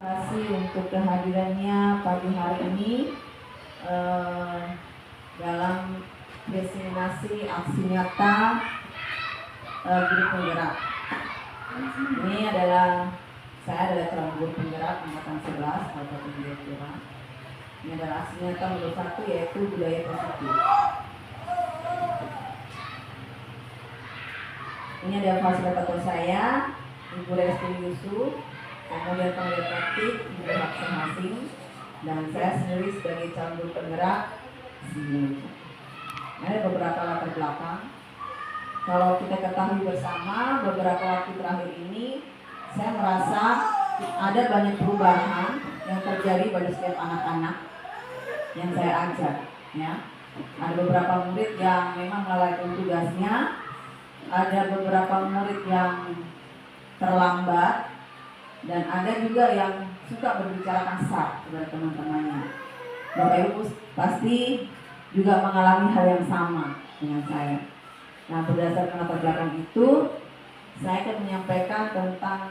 Terima kasih untuk kehadirannya pagi hari ini dalam destinasi aksi nyata guru penggerak. Ini adalah saya calon guru penggerak angkatan 11 Kabupaten Jayapura. Ini adalah aksi nyata nomor 1, yaitu budaya positif. Ini adalah fasilitator saya, Ibu Resti Yusuf, kemudian penggerak praktik Ibu Haksa Hasim, dan saya sendiri sebagai calon guru penggerak. Ada beberapa latar belakang. Kalau kita ketahui bersama, beberapa waktu terakhir ini saya merasa ada banyak perubahan yang terjadi pada setiap anak-anak yang saya ajar. Ya, ada beberapa murid yang memang melalaikan tugasnya, ada beberapa murid yang terlambat, dan ada juga yang suka berbicara kasar kepada teman-temannya. Bapak Ibu pasti juga mengalami hal yang sama dengan saya. Nah, berdasarkan latar belakang itu, saya akan menyampaikan tentang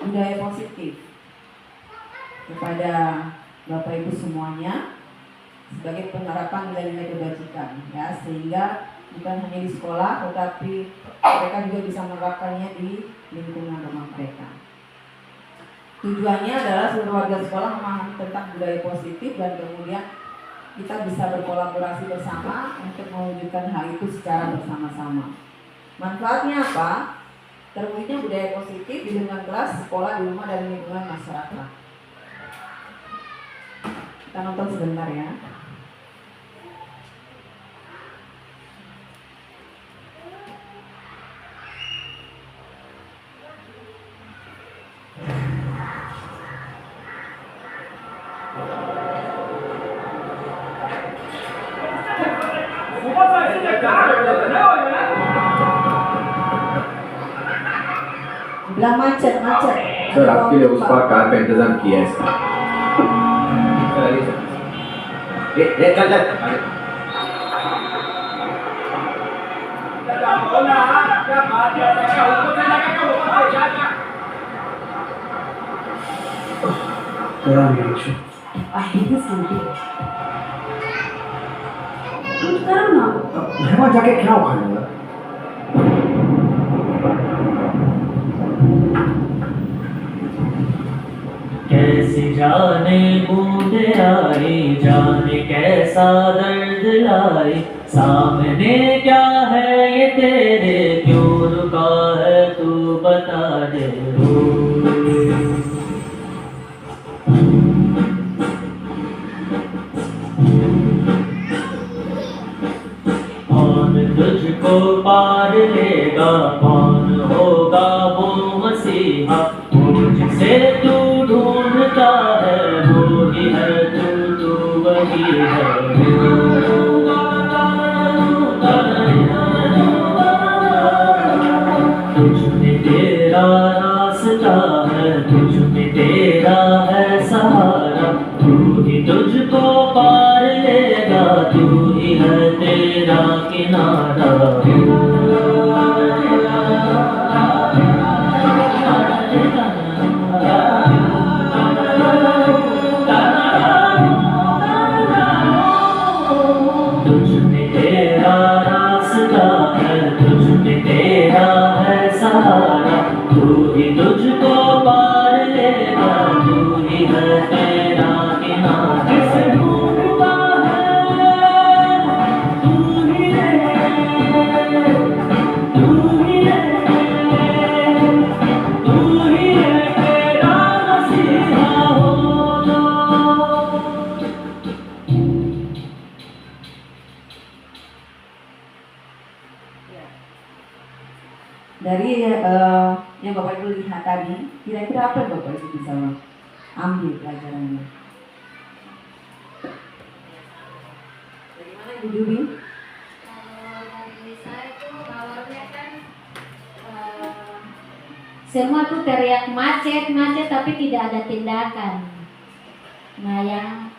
budaya positif kepada Bapak Ibu semuanya sebagai penerapan nilai-nilai kebajikan, ya, sehingga bukan hanya di sekolah, tetapi mereka juga bisa menerapkannya di lingkungan rumah mereka. Tujuannya adalah seluruh warga sekolah memahami tentang budaya positif dan kemudian kita bisa berkolaborasi bersama untuk mewujudkan hal itu secara bersama-sama. Manfaatnya apa? Terwujudnya budaya positif di lingkungan kelas, sekolah, di rumah, dan lingkungan masyarakat. Kita nonton sebentar ya. बिला macet. Sir आपके लिए उस बार कार का इंतजाम किया है सर। चल akhirnya sampai. Terus sekarang apa? मेहमान जाके क्या उखाड़ेगा? कैसी जाने बूंदे आई, जाने कैसा दर्द लाई, सामने क्या है ये तेरे, क्यों रुका है तू बता दे। कौन तुझको पार लेगा, कौन होगा वो मसीहा, मुझसे तू ढूंढता है, वो ही है तू वही है। तुझ में तेरा रास्ता है, तुझ में तेरा है सहारा, तू ही तुझको पार लेगा, तू ही है तेरा किनारा। तुझ में तेरा रास्ता है, तुझ में तेरा है सहारा, तू ही तुझको पार लेगा, तू ही है तेरा किनारा। ढूंढता है तू ही है, तू ही है, तू ही है तेरा मसीहा होना। Dari yang Bapak Ibu lihat tadi, kira-kira apa yang Bapak Ibu bisa ambil pelajarannya? Dari mana Ibu Jubi? Dari saya itu awalnya kan semua tuh teriak macet tapi tidak ada tindakan. Nah, yang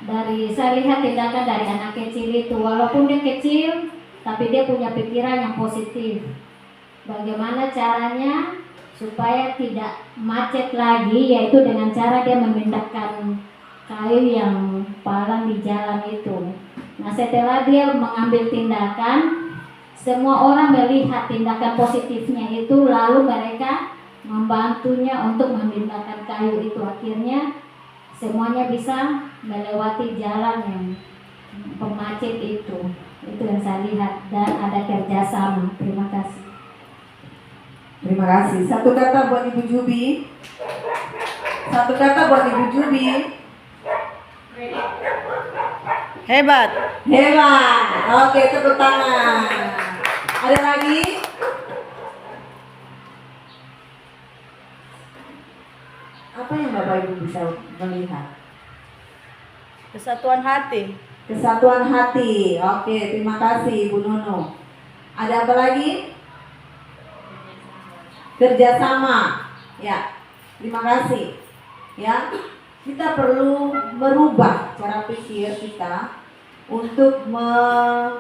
dari saya lihat tindakan dari anak kecil itu, walaupun dia kecil tapi dia punya pikiran yang positif. Bagaimana caranya supaya tidak macet lagi, yaitu dengan cara dia memindahkan kayu yang palang di jalan itu. Nah, setelah dia mengambil tindakan, semua orang melihat tindakan positifnya itu, lalu mereka membantunya untuk memindahkan kayu itu. Akhirnya semuanya bisa melewati jalan yang pemacet itu. Itu yang saya lihat, dan ada kerjasama. Terima kasih. Terima kasih. Satu kata buat Ibu Jubi. Satu kata buat Ibu Jubi. Hebat. Hebat. Oke, tepuk tangan. Ada lagi? Apa yang Bapak Ibu bisa melihat? Kesatuan hati. Kesatuan hati. Oke, terima kasih Ibu Nunu. Ada apa lagi? Kerjasama. Ya, terima kasih. Ya, kita perlu merubah cara pikir kita untuk membuat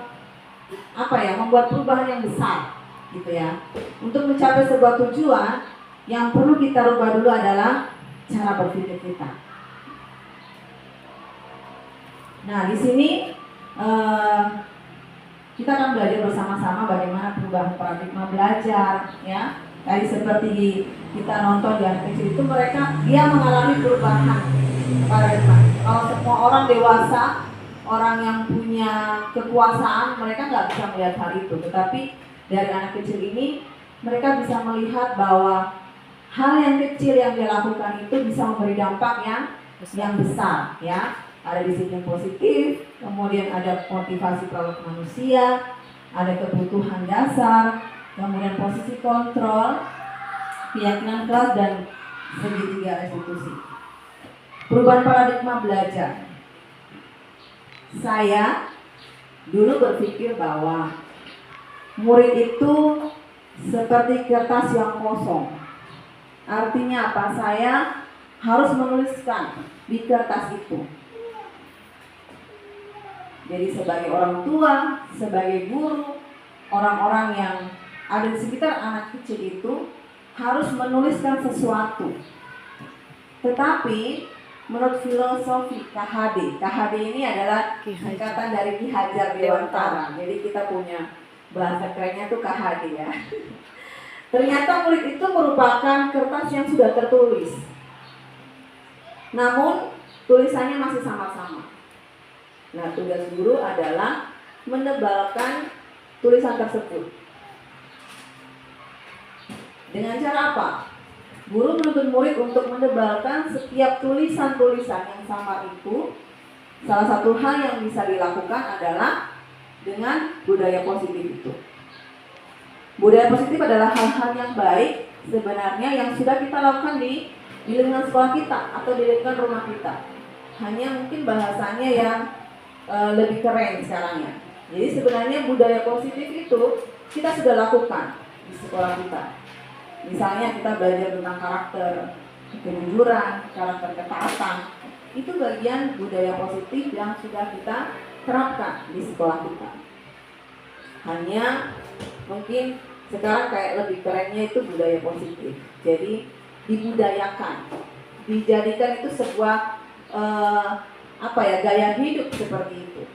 perubahan yang besar, gitu ya. Untuk mencapai sebuah tujuan, yang perlu kita rubah dulu adalah cara berpikir kita. Nah, di sini kita akan belajar bersama-sama bagaimana perubahan paradigma belajar, ya. Tadi seperti kita nonton di anak kecil itu, dia mengalami perubahan paradigma. Kalau semua orang dewasa, orang yang punya kekuasaan, mereka nggak bisa melihat hal itu. Tetapi dari anak kecil ini, mereka bisa melihat bahwa hal yang kecil yang dia lakukan itu bisa memberi dampak yang besar, ya. Ada disiplin positif, kemudian ada motivasi produk manusia, ada kebutuhan dasar, kemudian posisi kontrol, keyakinan kelas, dan segitiga restitusi. Perubahan paradigma belajar. Saya dulu berpikir bahwa murid itu seperti kertas yang kosong. Artinya apa? Saya harus menuliskan di kertas itu. Jadi sebagai orang tua, sebagai guru, orang-orang yang ada di sekitar anak kecil itu harus menuliskan sesuatu. Tetapi menurut filosofi KHD ini adalah singkatan dari Ki Hajar Dewantara. Jadi kita punya bahasa kerennya tuh KHD, ya. Ternyata murid itu merupakan kertas yang sudah tertulis, namun tulisannya masih sama-sama. Nah, tugas guru adalah menebalkan tulisan tersebut. Dengan cara apa? Guru menuntut murid untuk menebalkan setiap tulisan-tulisan yang sama itu. Salah satu hal yang bisa dilakukan adalah dengan budaya positif itu. Budaya positif adalah hal-hal yang baik sebenarnya yang sudah kita lakukan di lingkungan sekolah kita atau di lingkungan rumah kita. Hanya mungkin bahasanya yang lebih keren sekarangnya. Jadi sebenarnya budaya positif itu kita sudah lakukan di sekolah kita. Misalnya kita belajar tentang karakter kejujuran, karakter ketaatan. Itu bagian budaya positif yang sudah kita terapkan di sekolah kita. Hanya mungkin sekarang kayak lebih kerennya itu budaya positif. Jadi dibudayakan, dijadikan itu sebuah gaya hidup seperti itu.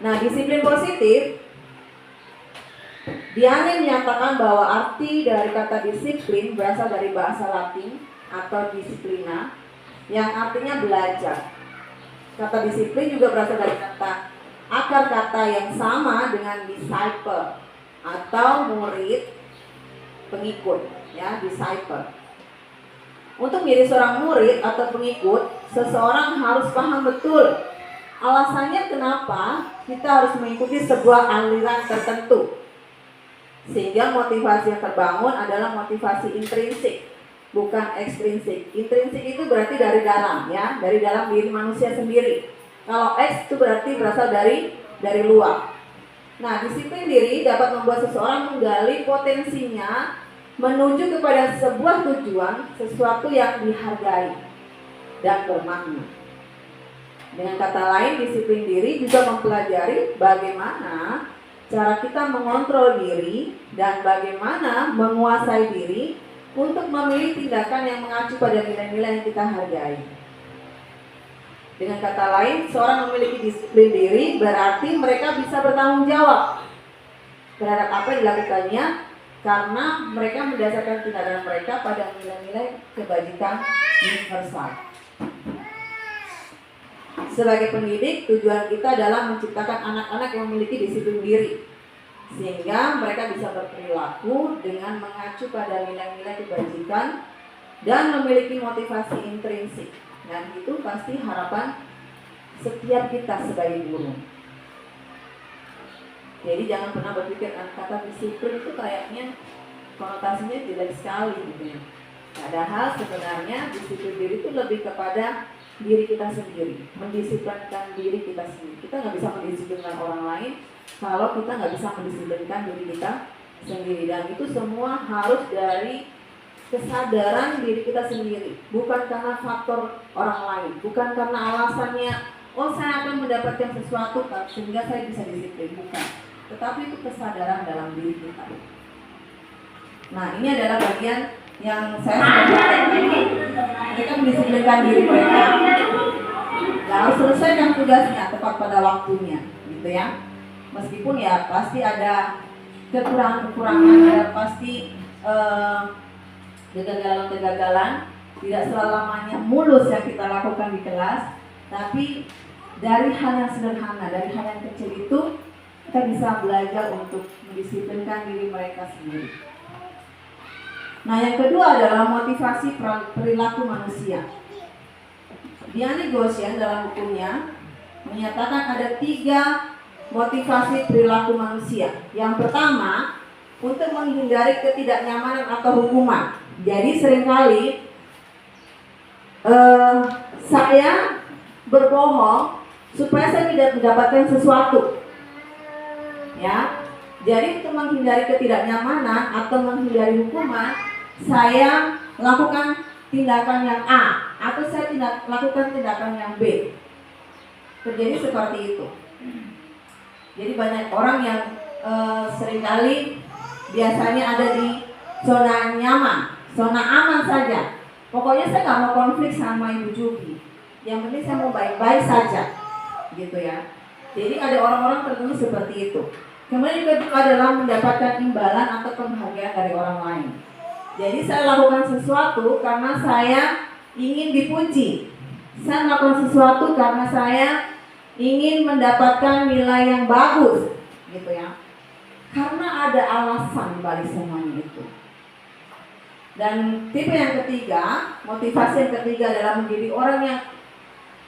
Nah, disiplin positif Diane menyatakan bahwa arti dari kata disiplin berasal dari bahasa Latin atau disiplina yang artinya belajar. Kata disiplin juga berasal dari akar kata yang sama dengan disciple atau murid, pengikut, ya, disciple. Untuk menjadi seorang murid atau pengikut, seseorang harus paham betul alasannya kenapa kita harus mengikuti sebuah aliran tertentu. Sehingga motivasi yang terbangun adalah motivasi intrinsik, bukan ekstrinsik. Intrinsik itu berarti dari dalam, ya, dari dalam diri manusia sendiri. Kalau eks itu berarti berasal dari luar. Nah, disiplin diri dapat membuat seseorang menggali potensinya menuju kepada sebuah tujuan, sesuatu yang dihargai dan bermakna. Dengan kata lain, disiplin diri juga mempelajari bagaimana cara kita mengontrol diri dan bagaimana menguasai diri untuk memilih tindakan yang mengacu pada nilai-nilai yang kita hargai. Dengan kata lain, seorang memiliki disiplin diri berarti mereka bisa bertanggung jawab terhadap apa yang dilakukannya karena mereka mendasarkan tindakan mereka pada nilai-nilai kebajikan universal. Sebagai pendidik, tujuan kita adalah menciptakan anak-anak yang memiliki disiplin diri sehingga mereka bisa berperilaku dengan mengacu pada nilai-nilai kebajikan dan memiliki motivasi intrinsik. Dan itu pasti harapan setiap kita sebagai guru. Jadi jangan pernah berpikir kata disiplin itu kayaknya konotasinya jelek sekali gitu ya. Padahal sebenarnya disiplin diri itu lebih kepada diri kita sendiri, mendisiplinkan diri kita sendiri. Kita nggak bisa mendisiplinkan orang lain kalau kita nggak bisa mendisiplinkan diri kita sendiri, dan itu semua harus dari kesadaran diri kita sendiri, bukan karena faktor orang lain, bukan karena alasannya oh saya akan mendapatkan sesuatu sehingga saya bisa disiplin, bukan, tetapi itu kesadaran dalam diri kita. Nah, ini adalah bagian yang saya sampaikan tadi. Mereka mendisiplinkan diri mereka, harus selesaikan tugasnya tepat pada waktunya, gitu ya. Meskipun ya pasti ada kekurangan-kekurangan, ada pasti kegagalan-kegagalan, tidak selamanya mulus yang kita lakukan di kelas, tapi dari hal yang sederhana, dari hal yang kecil itu kita bisa belajar untuk mendisiplinkan diri mereka sendiri. Nah, yang kedua adalah motivasi perilaku manusia. Diane Goshen dalam bukunya menyatakan ada 3 motivasi perilaku manusia. Yang pertama, untuk menghindari ketidaknyamanan atau hukuman. Jadi seringkali saya berbohong supaya saya tidak mendapatkan sesuatu. Ya, jadi untuk menghindari ketidaknyamanan atau menghindari hukuman, saya lakukan tindakan yang A atau saya tidak lakukan tindakan yang B. Terjadi seperti itu. Jadi banyak orang yang seringkali biasanya ada di zona nyaman, zona aman saja. Pokoknya saya nggak mau konflik sama Ibu Juki. Yang penting saya mau baik-baik saja, gitu ya. Jadi ada orang-orang tertentu seperti itu. Kemudian juga itu adalah mendapatkan imbalan atau penghargaan dari orang lain. Jadi saya lakukan sesuatu karena saya ingin dipuji. Saya melakukan sesuatu karena saya ingin mendapatkan nilai yang bagus, gitu ya. Karena ada alasan balik semuanya itu. Dan tipe yang ketiga, motivasi yang ketiga adalah menjadi orang yang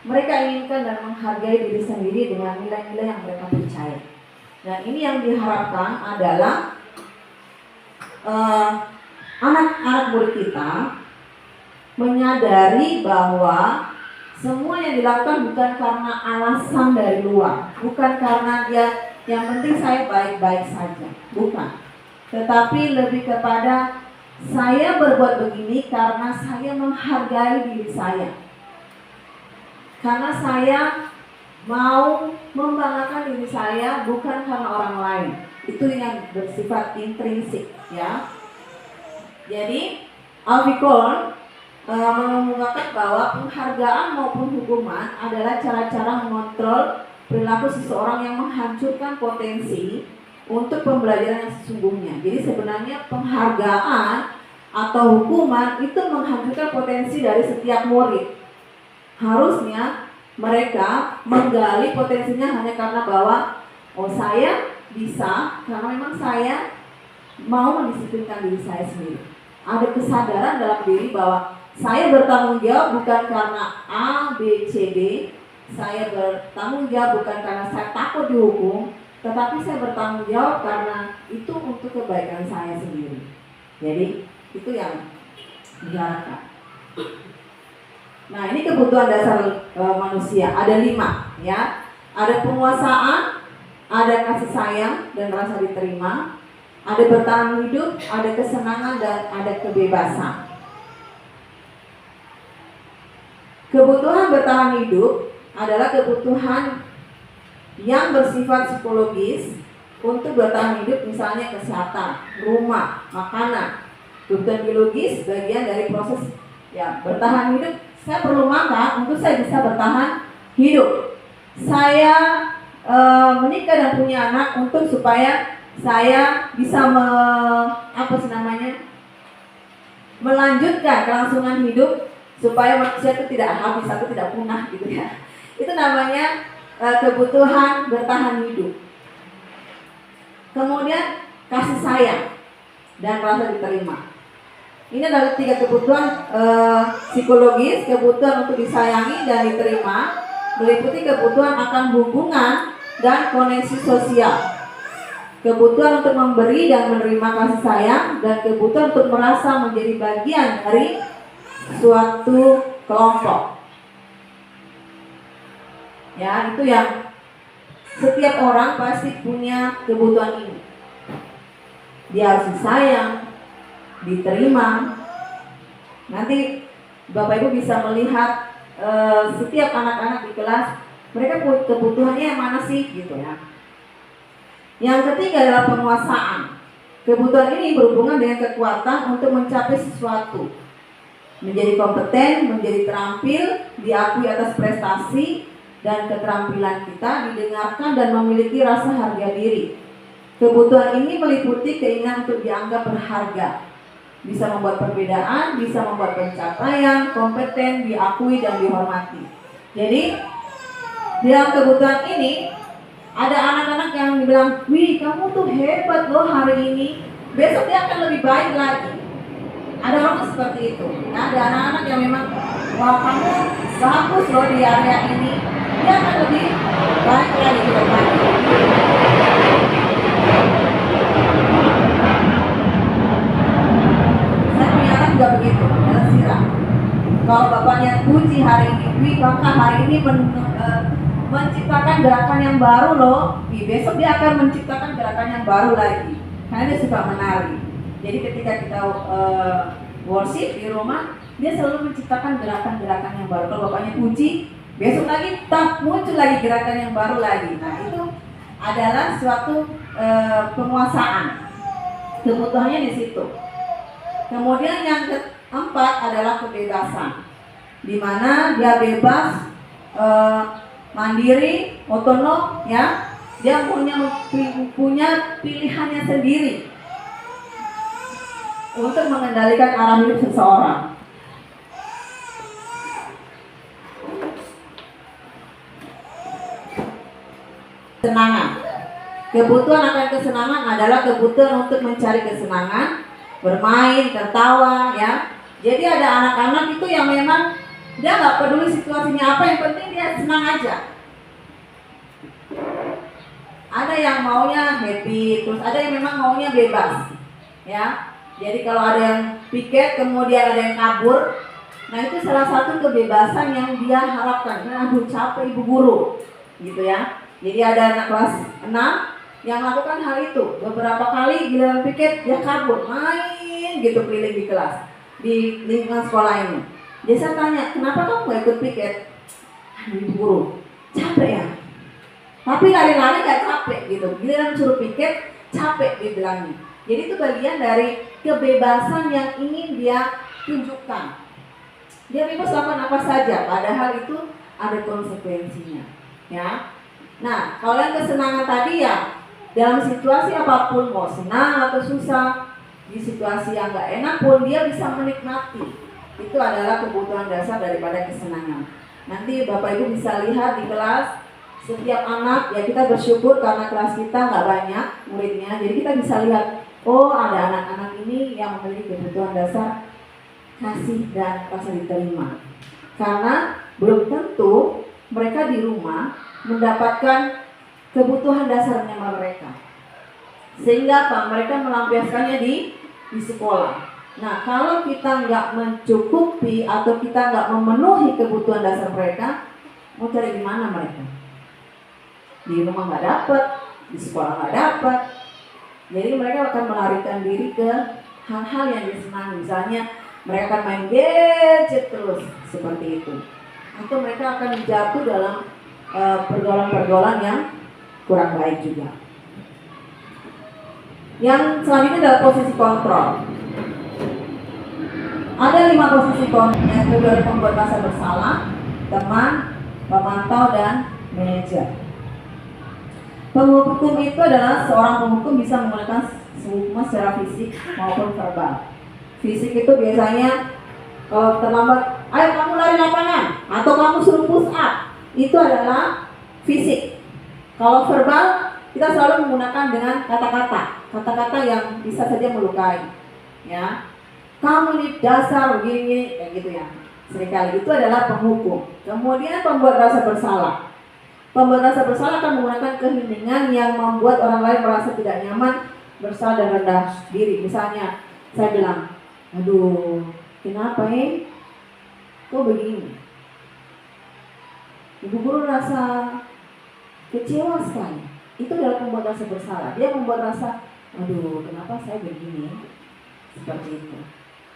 mereka inginkan dan menghargai diri sendiri dengan nilai-nilai yang mereka percaya. Dan ini yang diharapkan adalah anak-anak murid kita menyadari bahwa semua yang dilakukan bukan karena alasan dari luar, bukan karena dia yang penting saya baik-baik saja, bukan. Tetapi lebih kepada saya berbuat begini karena saya menghargai diri saya. Karena saya mau membanggakan diri saya bukan karena orang lain. Itu yang bersifat intrinsik, ya. Jadi Alfie Kohn mengungkapkan bahwa penghargaan maupun hukuman adalah cara-cara mengontrol perilaku seseorang yang menghancurkan potensi untuk pembelajaran yang sesungguhnya. Jadi sebenarnya penghargaan atau hukuman itu menghancurkan potensi dari setiap murid. Harusnya mereka menggali potensinya hanya karena bahwa oh saya bisa karena memang saya mau mendisiplinkan diri saya sendiri. Ada kesadaran dalam diri bahwa saya bertanggung jawab bukan karena A, B, C, D. Saya bertanggung jawab bukan karena saya takut dihukum, tetapi saya bertanggung jawab karena itu untuk kebaikan saya sendiri. Jadi itu yang diharapkan. Nah, ini kebutuhan dasar manusia. Ada 5, ya. Ada penguasaan, ada kasih sayang dan rasa diterima, ada bertahan hidup, ada kesenangan dan ada kebebasan. Kebutuhan bertahan hidup adalah kebutuhan yang bersifat psikologis untuk bertahan hidup, misalnya kesehatan, rumah, makanan. Kebutuhan biologis bagian dari proses ya bertahan hidup. Saya perlu makan untuk saya bisa bertahan hidup. Saya menikah dan punya anak untuk supaya saya bisa melanjutkan kelangsungan hidup supaya manusia itu tidak habis atau tidak punah gitu ya. Itu namanya kebutuhan bertahan hidup. Kemudian kasih sayang dan rasa diterima. Ini adalah 3 kebutuhan psikologis, kebutuhan untuk disayangi dan diterima, meliputi kebutuhan akan hubungan dan koneksi sosial, kebutuhan untuk memberi dan menerima kasih sayang, dan kebutuhan untuk merasa menjadi bagian dari suatu kelompok. Ya, itu yang setiap orang pasti punya kebutuhan ini. Dia harus disayang, diterima. Nanti Bapak Ibu bisa melihat setiap anak-anak di kelas, mereka kebutuhannya yang mana sih gitu ya. Yang ketiga adalah penguasaan. Kebutuhan ini berhubungan dengan kekuatan untuk mencapai sesuatu, menjadi kompeten, menjadi terampil, diakui atas prestasi dan keterampilan kita, didengarkan dan memiliki rasa harga diri. Kebutuhan ini meliputi keinginan untuk dianggap berharga, bisa membuat perbedaan, bisa membuat pencapaian, kompeten, diakui dan dihormati. Jadi dalam kebutuhan ini ada anak-anak yang bilang, wih kamu tuh hebat loh hari ini, besok dia akan lebih baik lagi. Ada orang seperti itu. Nah, ada anak-anak yang memang, wah kamu bagus loh di area ini, dia akan lebih baik lagi ke depan. Saya punya anak juga begitu, adalah Sira. Kalau bapaknya puji hari ini, wih kakak hari ini menciptakan gerakan yang baru loh, besok dia akan menciptakan gerakan yang baru lagi, karena dia suka menari. Jadi ketika kita worship di rumah, dia selalu menciptakan gerakan-gerakan yang baru. Kalau bapaknya puji, besok lagi muncul lagi gerakan yang baru lagi. Nah itu adalah suatu penguasaan. Kebutuhannya di situ. Kemudian yang keempat adalah kebebasan, di mana dia bebas, mandiri, otonom, ya. Dia punya pilihannya sendiri untuk mengendalikan arah hidup seseorang. Kesenangan. Kebutuhan akan kesenangan adalah kebutuhan untuk mencari kesenangan, bermain, tertawa, ya. Jadi ada anak-anak itu yang memang dia nggak peduli situasinya apa, yang penting dia senang aja. Ada yang maunya happy, terus ada yang memang maunya bebas, ya. Jadi kalau ada yang piket, kemudian ada yang kabur, nah itu salah satu kebebasan yang dia harapkan. Nah, aduh capek ibu guru, gitu ya. Jadi ada anak kelas 6 yang melakukan hal itu. Beberapa kali giliran piket dia kabur, main gitu keliling di kelas, di lingkungan sekolah ini. Jadi saya tanya, kenapa kamu gak ikut piket? Aduh ibu guru, capek ya. Tapi lari-lari gak capek gitu. Giliran suruh piket, capek dibilangnya. Jadi itu bagian dari kebebasan yang ingin dia tunjukkan. Dia bebas lakukan apa saja, padahal itu ada konsekuensinya, ya. Nah, kalau yang kesenangan tadi ya, dalam situasi apapun, mau senang atau susah, di situasi yang gak enak pun dia bisa menikmati. Itu adalah kebutuhan dasar daripada kesenangan. Nanti Bapak Ibu bisa lihat di kelas, setiap anak, ya kita bersyukur karena kelas kita gak banyak muridnya. Jadi kita bisa lihat, oh ada anak-anak ini yang memiliki kebutuhan dasar kasih dan rasa diterima. Karena belum tentu mereka di rumah mendapatkan kebutuhan dasarnya mereka, sehingga mereka melampiaskannya di sekolah. Nah kalau kita nggak mencukupi atau kita nggak memenuhi kebutuhan dasar mereka, mau cari di mana mereka? Di rumah nggak dapat, di sekolah nggak dapat. Jadi mereka akan melarikan diri ke hal-hal yang disenangi. Misalnya mereka akan main gadget terus seperti itu, atau mereka akan jatuh dalam pergaulan-pergaulan yang kurang baik juga. Yang selanjutnya adalah posisi kontrol. Ada 5 posisi kontrol, yaitu dari pembuat rasa bersalah, teman, pemantau, dan manajer. Penghukum itu adalah seorang penghukum bisa menggunakan hukuman secara fisik maupun verbal. Fisik itu biasanya kalau terlambat, ayo kamu lari lapangan atau kamu suruh push up, itu adalah fisik. Kalau verbal kita selalu menggunakan dengan kata-kata yang bisa saja melukai, ya. Kamu nih dasar begini kayak gitu ya. Seringkali itu adalah penghukum. Kemudian pembuat rasa bersalah. Pembuat rasa bersalah akan menggunakan keheningan yang membuat orang lain merasa tidak nyaman, bersalah dan rendah diri. Misalnya, saya bilang, aduh, kenapa kok begini? Ibu guru rasa kecewa sekali. Itu adalah pembuat rasa bersalah. Dia membuat rasa, aduh, kenapa saya begini? Seperti itu.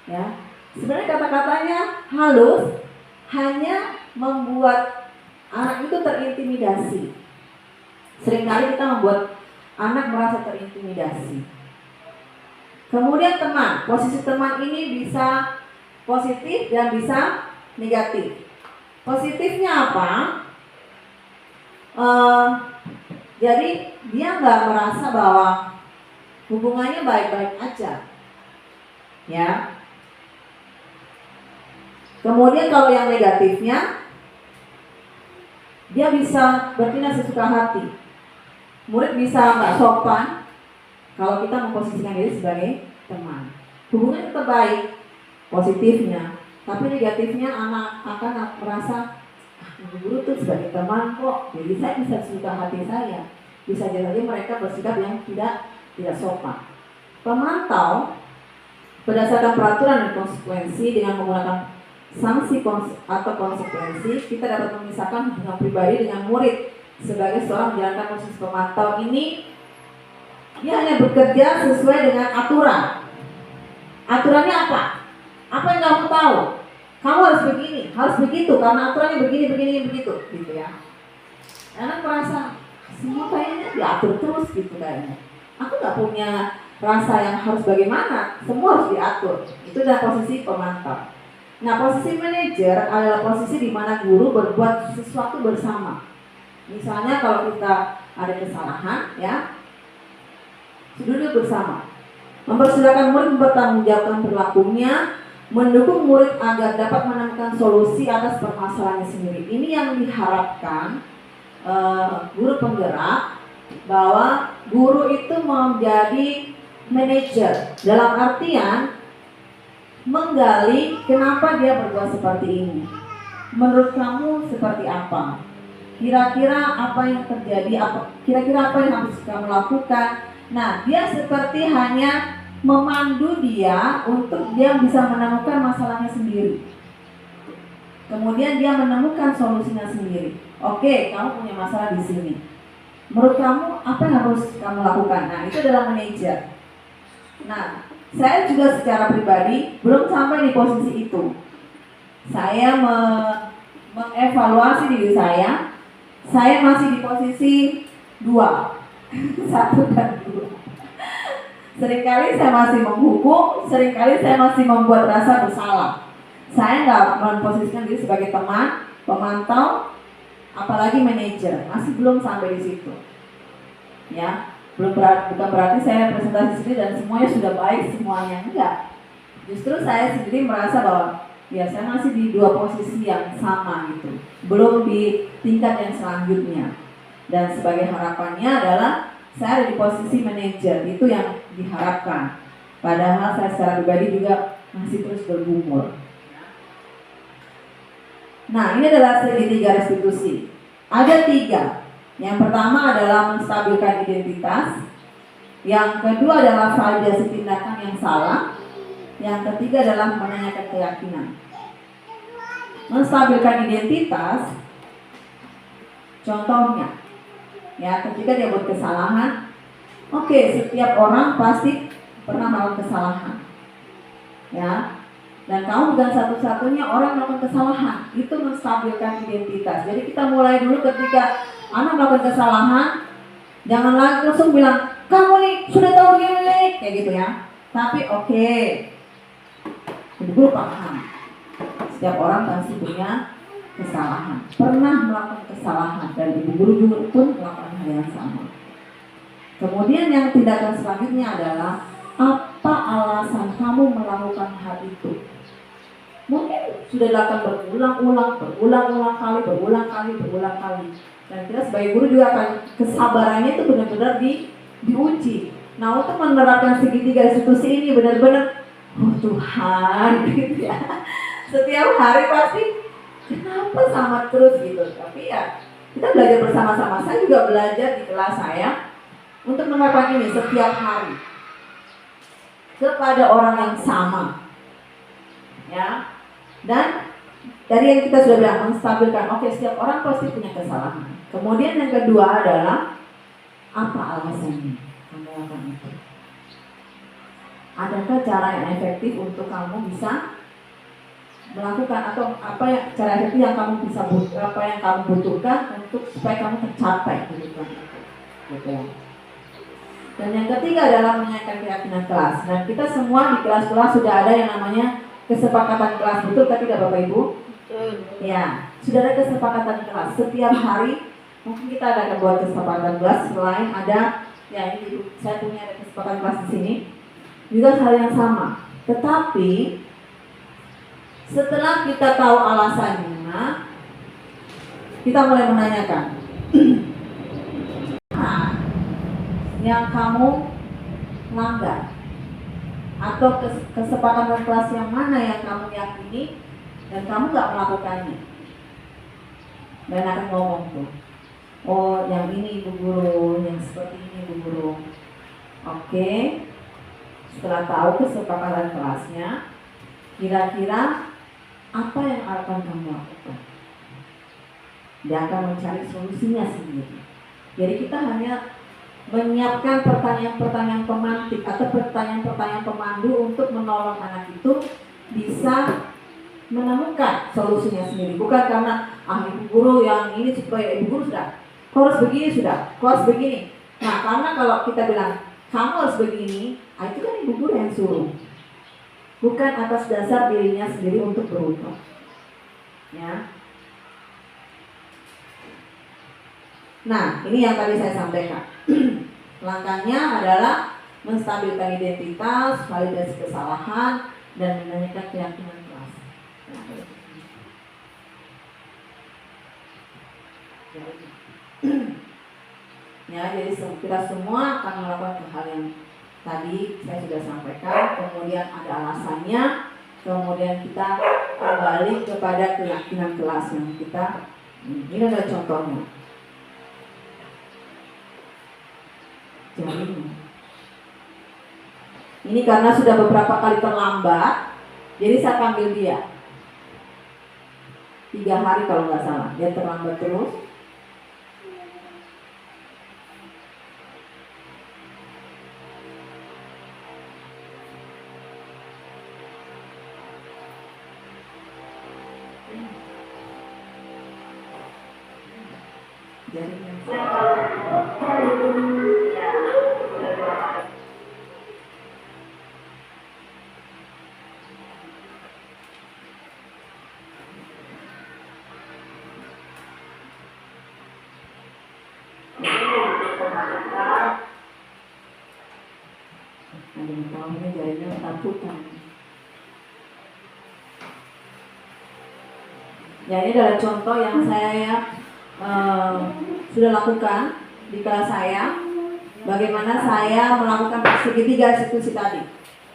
Ya, sebenarnya kata-katanya halus, hanya membuat anak itu terintimidasi. Seringkali kita membuat anak merasa terintimidasi. Kemudian teman, posisi teman ini bisa positif dan bisa negatif. Positifnya apa? Jadi dia nggak merasa bahwa hubungannya baik-baik aja, ya. Kemudian kalau yang negatifnya, dia bisa bertindak sesuka hati. Murid bisa nggak sopan kalau kita memposisikan diri sebagai teman. Hubungan tetap baik, positifnya, tapi negatifnya anak akan merasa ibu guru tuh sebagai teman kok, jadi saya bisa sesuka hati saya. Bisa jadi mereka bersikap yang tidak sopan. Pemantau berdasarkan peraturan dan konsekuensi dengan menggunakan sanksi atau konsekuensi, kita dapat memisahkan hubungan pribadi dengan murid. Sebagai seorang menjalankan posisi pemantau ini, dia hanya bekerja sesuai dengan aturan. Aturannya apa? Apa yang kamu tahu? Kamu harus begini, harus begitu, karena aturannya begini, begitu, gitu ya. Anak merasa semua kayaknya diatur terus gitu kayaknya. Aku nggak punya rasa yang harus bagaimana, semua harus diatur. Itu adalah posisi pemantau. Nah, posisi manajer adalah posisi di mana guru berbuat sesuatu bersama. Misalnya kalau kita ada kesalahan, ya, duduk bersama, mempersilahkan murid mempertanggungjawabkan perilakunya, mendukung murid agar dapat menemukan solusi atas permasalahannya sendiri. Ini yang diharapkan guru penggerak, bahwa guru itu menjadi manajer dalam artian menggali kenapa dia berbuat seperti ini. Menurut kamu seperti apa? Kira-kira apa yang terjadi? Kira-kira apa yang harus kamu lakukan? Nah, dia seperti hanya memandu dia untuk dia bisa menemukan masalahnya sendiri. Kemudian dia menemukan solusinya sendiri. Oke, kamu punya masalah di sini. Menurut kamu apa yang harus kamu lakukan? Nah, itu adalah manajer. Nah, saya juga secara pribadi belum sampai di posisi itu. Saya mengevaluasi diri saya. Saya masih di posisi 2, 1 dan 2. Seringkali saya masih menghukum, seringkali saya masih membuat rasa bersalah. Saya nggak memposisikan diri sebagai teman, pemantau, apalagi manajer. Masih belum sampai di situ. Ya. Bukan berarti saya presentasi sendiri dan semuanya sudah baik semuanya, enggak. Justru saya sendiri merasa bahwa ya saya masih di 2 posisi yang sama gitu, belum di tingkat yang selanjutnya. Dan sebagai harapannya adalah saya ada di posisi manajer, itu yang diharapkan. Padahal saya secara pribadi juga masih terus bergumul. Nah, ini adalah segitiga restitusi. Ada 3. Yang pertama adalah menstabilkan identitas. Yang kedua adalah validasi tindakan yang salah. Yang ketiga adalah menanyakan keyakinan. Menstabilkan identitas, contohnya, ya, ketika dia buat kesalahan, oke, setiap orang pasti pernah melakukan kesalahan, ya. Dan kamu bukan satu-satunya orang yang melakukan kesalahan. Itu menstabilkan identitas. Jadi kita mulai dulu ketika anak melakukan kesalahan, jangan langsung bilang, kamu nih sudah tahu begini, kayak gitu ya. Tapi oke, ibu guru paham. Setiap orang pasti punya kesalahan, pernah melakukan kesalahan, dan ibu guru juga pun melakukan hal yang sama. Kemudian yang tindakan selanjutnya adalah apa alasan kamu melakukan hal itu? Mungkin sudah dilakukan berulang-ulang kali. Dan kita sebagai guru juga akan kesabarannya itu benar-benar diuji. Nah, untuk menerapkan segitiga institusi ini benar-benar, oh Tuhan, gitu ya. Setiap hari pasti kenapa sama terus gitu. Tapi ya kita belajar bersama-sama. Saya juga belajar di kelas saya untuk menerapkan ini setiap hari kepada orang yang sama, ya. Dan dari yang kita sudah bilang, menstabilkan, oke, setiap orang pasti punya kesalahan. Kemudian yang kedua adalah apa alasannya kamu lakukan itu? Adakah cara yang efektif untuk kamu bisa melakukan, atau apa yang cara efektif yang kamu bisa apa yang kamu butuhkan untuk supaya kamu tercapai kebutuhan itu, gitu ya. Dan yang ketiga adalah menanyakan keyakinan kelas. Dan kita semua di kelas-kelas sudah ada yang namanya kesepakatan kelas, betul tak tidak Bapak Ibu? Ya, sudah ada kesepakatan kelas. Setiap hari mungkin kita ada buat kesepakatan kelas, selain ada ya ini saya punya ada kesepakatan kelas di sini juga hal yang sama. Tetapi setelah kita tahu alasannya, kita mulai menanyakan yang kamu langgar, atau kesepakatan kelas yang mana yang kamu yakini dan kamu gak melakukannya. Dan akan ngomong tuh, oh yang ini Ibu Guru, yang seperti ini Ibu Guru. Oke, setelah tahu kesepakatan kelasnya, kira-kira apa yang akan kamu lakukan? Dia akan mencari solusinya sendiri. Jadi kita hanya menyiapkan pertanyaan-pertanyaan pemantik atau pertanyaan-pertanyaan pemandu untuk menolong anak itu bisa menemukan solusinya sendiri. Bukan karena ibu guru yang ini supaya ibu guru sudah kau harus begini, sudah kau harus begini. Nah, karena kalau kita bilang kamu harus begini, itu kan ibu guru yang suruh, bukan atas dasar dirinya sendiri untuk berubah, ya. Nah, ini yang tadi saya sampaikan. Langkahnya adalah menstabilkan identitas, validasi kesalahan, dan menanyakan keyakinan kelas. Ya, jadi kita semua akan melakukan hal yang tadi saya sudah sampaikan. Kemudian ada alasannya, kemudian kita kembali kepada keyakinan kelas yang kita. Ini adalah contohnya. Ini karena sudah beberapa kali terlambat, jadi saya panggil dia 3 hari kalau nggak salah, dia terlambat terus. Jadi ini jadinya takutan. Ya, ini adalah contoh yang saya sudah lakukan di kelas saya. Bagaimana saya melakukan segitiga institusi tadi.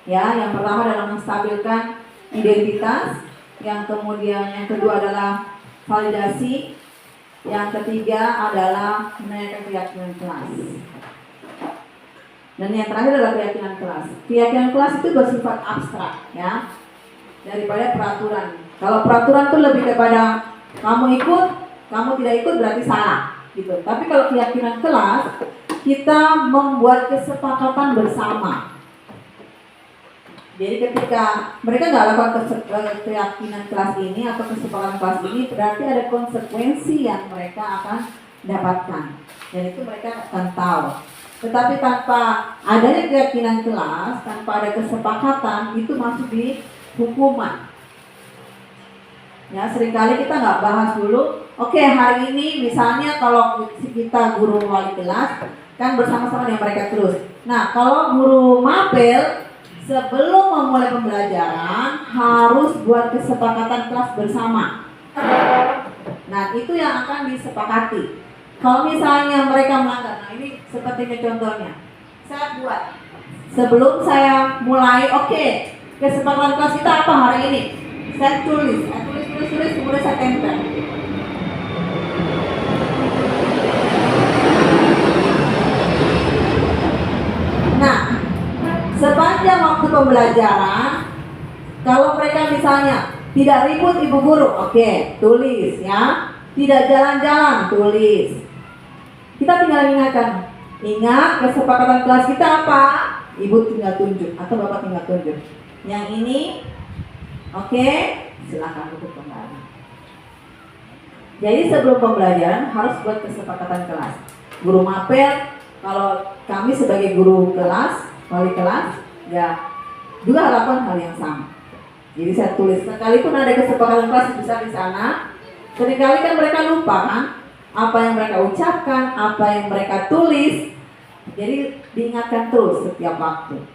Ya, yang pertama adalah menstabilkan identitas, yang kedua adalah validasi, yang ketiga adalah menanyakan keyakinan kelas. Dan yang terakhir adalah keyakinan kelas. Keyakinan kelas itu bersifat abstrak, ya, daripada peraturan. Kalau peraturan itu lebih kepada kamu ikut, kamu tidak ikut berarti salah, gitu. Tapi kalau keyakinan kelas, kita membuat kesepakatan bersama. Jadi ketika mereka nggak lakukan keyakinan kelas ini atau kesepakatan kelas ini, berarti ada konsekuensi yang mereka akan dapatkan. Dan itu mereka akan tahu. Tetapi tanpa adanya keyakinan kelas, tanpa ada kesepakatan, itu masuk di hukuman. Ya, seringkali kita nggak bahas dulu. Oke, hari ini misalnya kalau kita guru wali kelas kan bersama-sama dengan mereka terus. Nah, kalau guru mapel sebelum memulai pembelajaran harus buat kesepakatan kelas bersama. Nah, itu yang akan disepakati. Kalau misalnya mereka melanggar, nah ini seperti contohnya. Saya buat sebelum saya mulai, oke, kesepakatan kelas kita apa hari ini? Saya tulis, kemudian saya tempel. Nah, sepanjang waktu pembelajaran, kalau mereka misalnya tidak ribut ibu guru, oke, tulis ya. Tidak jalan-jalan, tulis. Kita tinggal ingatkan, ingat kesepakatan kelas kita apa? Ibu tinggal tunjuk atau bapak tinggal tunjuk. Yang ini, oke, silakan duduk kembali. Jadi sebelum pembelajaran harus buat kesepakatan kelas. Guru mapel, kalau kami sebagai guru kelas, wali kelas, ya juga lakukan hal yang sama. Jadi saya tulis, sekalipun ada kesepakatan kelas besar di sana, seringkali kan mereka lupa kan apa yang mereka ucapkan, apa yang mereka tulis. Jadi diingatkan terus setiap waktu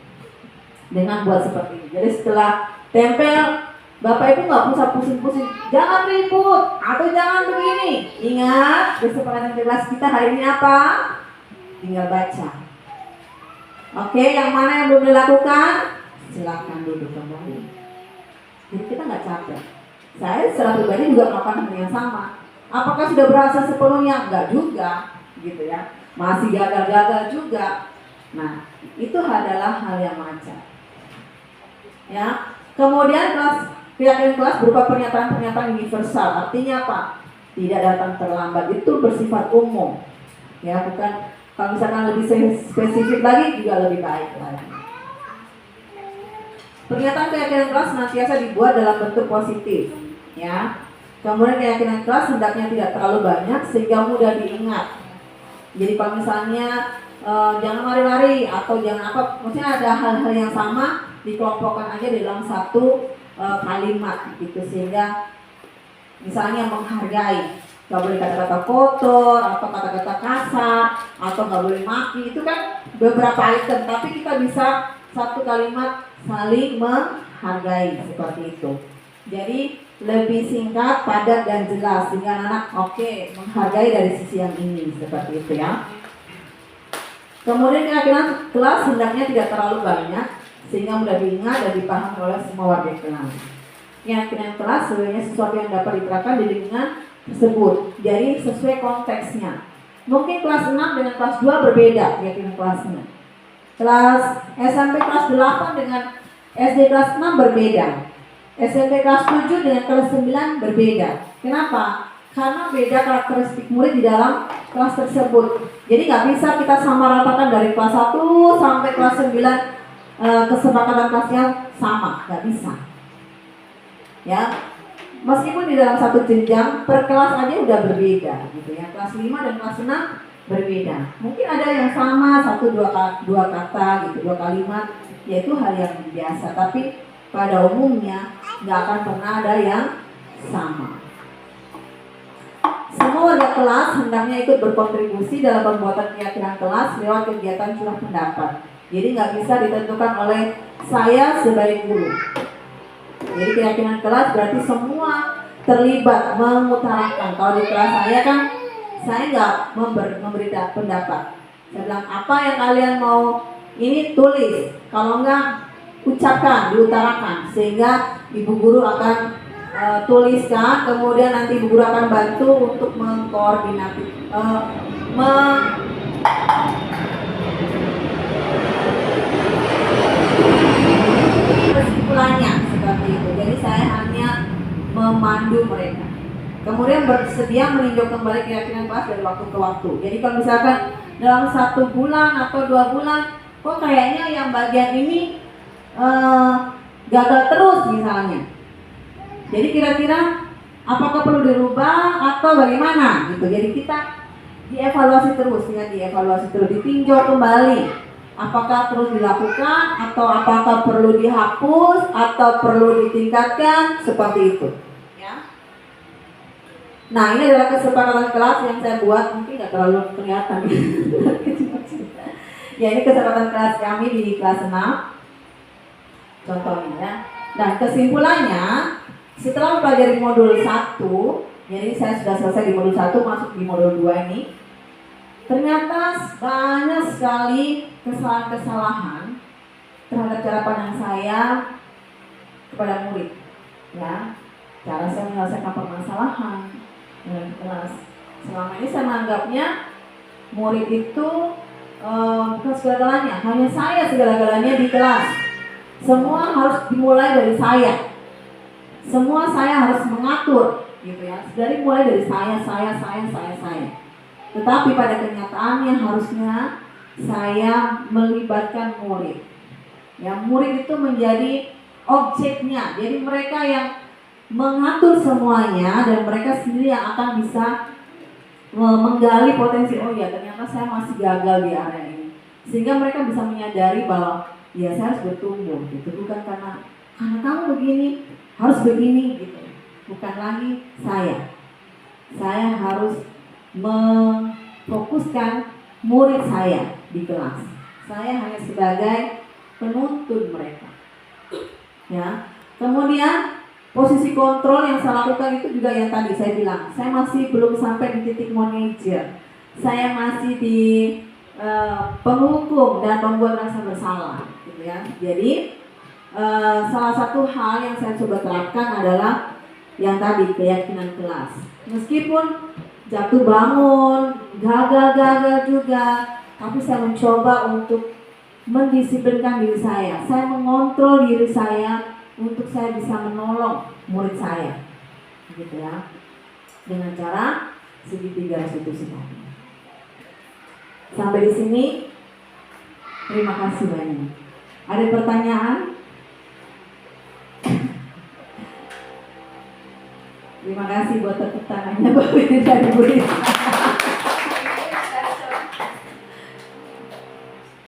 dengan buat seperti ini. Jadi setelah tempel, bapak ibu nggak usah pusing-pusing, jangan ribut atau jangan begini. Ingat kesepakatan kelas kita hari ini apa? Tinggal baca. Oke, yang mana yang belum dilakukan? Silakan duduk kembali. Jadi kita nggak capek. Saya secara pribadi juga melakukan hal yang sama. Apakah sudah berhasil sepenuhnya? Enggak juga, gitu ya. Masih gagal-gagal juga. Nah, itu adalah hal yang wajar. Ya. Kemudian keyakinan kelas berupa pernyataan-pernyataan universal. Artinya apa? Tidak datang terlambat. Itu bersifat umum. Ya, bukan kalau misalkan lebih spesifik lagi juga lebih baik lagi. Pernyataan keyakinan kelas senantiasa dibuat dalam bentuk positif. Ya, kemudian keyakinan kelas hendaknya tidak terlalu banyak sehingga mudah diingat. Jadi kalau misalnya jangan lari-lari atau jangan apa, maksudnya ada hal-hal yang sama dikelompokkan aja di dalam satu kalimat gitu, sehingga misalnya menghargai, nggak boleh kata-kata kotor atau kata-kata kasar atau nggak boleh maki, itu kan beberapa item, tapi kita bisa satu kalimat saling menghargai seperti itu. Jadi lebih singkat, padat dan jelas sehingga anak menghargai dari sisi yang ini seperti itu ya. Kemudian keyakinan kelas hendaknya tidak terlalu banyak sehingga mudah diingat dan dipahami oleh semua warga kelas. Keyakinan kelas sebenarnya sesuatu yang dapat diterapkan di lingkungan tersebut. Jadi sesuai konteksnya. Mungkin kelas 6 dengan kelas 2 berbeda keyakinan kelasnya. Kelas SMP kelas 8 dengan SD kelas 6 berbeda. SMP kelas 7 dengan kelas 9 berbeda. Kenapa? Karena beda karakteristik murid di dalam kelas tersebut. Jadi nggak bisa kita samaratakan dari kelas 1 sampai kelas 9 kesepakatan kelasnya sama, nggak bisa. Ya, meskipun di dalam satu jenjang per kelas aja udah berbeda, gitu ya. Kelas 5 dan kelas 6 berbeda. Mungkin ada yang sama dua kata, gitu, dua kalimat, yaitu hal yang biasa. Tapi pada umumnya nggak akan pernah ada yang sama. Semua warga kelas hendaknya ikut berkontribusi dalam pembuatan keyakinan kelas lewat kegiatan curah pendapat. Jadi nggak bisa ditentukan oleh saya sebagai guru. Jadi keyakinan kelas berarti semua terlibat mengutarakan. Kalau di kelas saya kan saya nggak memberi pendapat. Saya bilang apa yang kalian mau ini tulis. Kalau enggak ucapkan, diutarakan, sehingga ibu guru akan tuliskan, kemudian nanti ibu guru akan bantu untuk mengkoordinasi, kesimpulannya seperti itu. Jadi saya hanya memandu mereka. Kemudian bersedia meninjau kembali keyakinan kelas dari waktu ke waktu. Jadi kalau misalkan dalam 1 bulan atau 2 bulan, kok kayaknya yang bagian ini gagal terus misalnya. Jadi kira-kira apakah perlu dirubah atau bagaimana gitu. Jadi kita dievaluasi terus ya, dievaluasi terus, ditinjau kembali apakah terus dilakukan atau apakah perlu dihapus atau perlu ditingkatkan, seperti itu ya. Nah, ini adalah kesepakatan kelas yang saya buat, mungkin nggak terlalu kelihatan ya, ini kesepakatan kelas kami di kelas 6 contohnya ya. Dan kesimpulannya, setelah mempelajari modul 1, jadi saya sudah selesai di modul 1, masuk di modul 2 ini. Ternyata banyak sekali kesalahan-kesalahan terhadap cara pandang saya kepada murid. Ya, cara saya menyelesaikan permasalahan dalam kelas. Selama ini saya menganggapnya murid itu bukan segala-galanya, hanya saya segala-galanya di kelas. Semua harus dimulai dari saya. Semua saya harus mengatur, gitu ya. Mulai dari saya. Tetapi pada kenyataannya harusnya saya melibatkan murid. Ya, murid itu menjadi objeknya. Jadi mereka yang mengatur semuanya dan mereka sendiri yang akan bisa menggali potensi, oh ya ternyata saya masih gagal di area ini. Sehingga mereka bisa menyadari bahwa ya saya harus bertumbuh gitu, bukan karena kamu begini harus begini gitu, bukan lagi saya harus memfokuskan murid saya di kelas. Saya hanya sebagai penuntun mereka ya. Kemudian posisi kontrol yang saya lakukan itu juga yang tadi saya bilang, saya masih belum sampai di titik manajer, saya masih di penghukum dan pembuat rasa bersalah gitu ya. Jadi salah satu hal yang saya coba terapkan adalah yang tadi, keyakinan kelas. Meskipun jatuh bangun, gagal juga, tapi saya mencoba untuk mendisiplinkan diri saya mengontrol diri saya untuk saya bisa menolong murid saya gitu ya, dengan cara segitiga restitusi tadi. Sampai di sini, terima kasih banyak. Ada pertanyaan? Terima kasih buat tepuk tangannya Bapak dari Bu Rita.